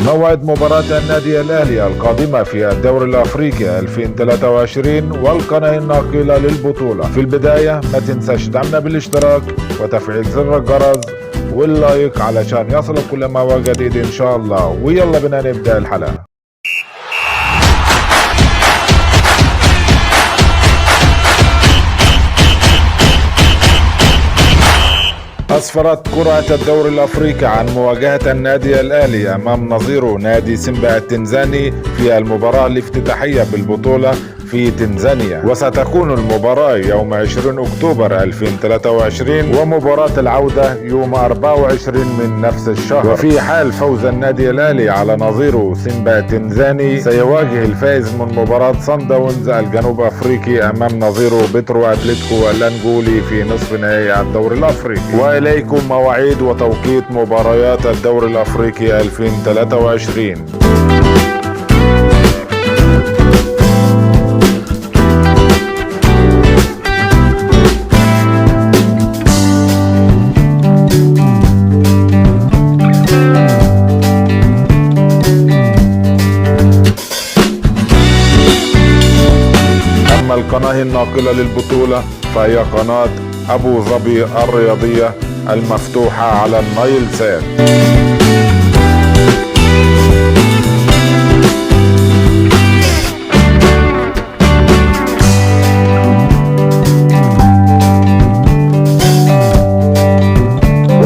موعد مباراة النادي الأهلي القادمة في الدوري الأفريقي 2023 والقناة الناقلة للبطولة. في البداية ما تنساش دعمنا بالاشتراك وتفعيل زر الجرس واللايك علشان يصلك كل ما هو جديد إن شاء الله. ويلا بنا نبدأ الحلقة. أسفرت كرة الدوري الأفريقي عن مواجهة النادي الأهلي أمام نظيره نادي سيمبا التنزاني في المباراة الافتتاحية بالبطولة في تنزانيا، وستكون المباراة يوم 20 أكتوبر 2023 ومباراة العودة يوم 24 من نفس الشهر. وفي حال فوز النادي الأهلي على نظيره سيمبا التنزاني سيواجه الفائز من مباراة صن داونز الجنوب أفريقي أمام نظيره بترو أتلتيكو الأنجولي في نصف نهائي الدوري الأفريقي. وإليكم مواعيد وتوقيت مباريات الدوري الأفريقي 2023. أما القناة الناقلة للبطولة فهي قناة أبو ظبي الرياضية المفتوحة على النايل سات.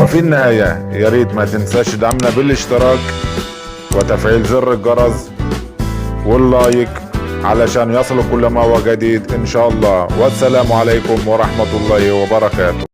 وفي النهاية ياريت ما تنساش دعمنا بالاشتراك وتفعيل زر الجرس واللايك علشان يصل كل ما هو جديد إن شاء الله. والسلام عليكم ورحمة الله وبركاته.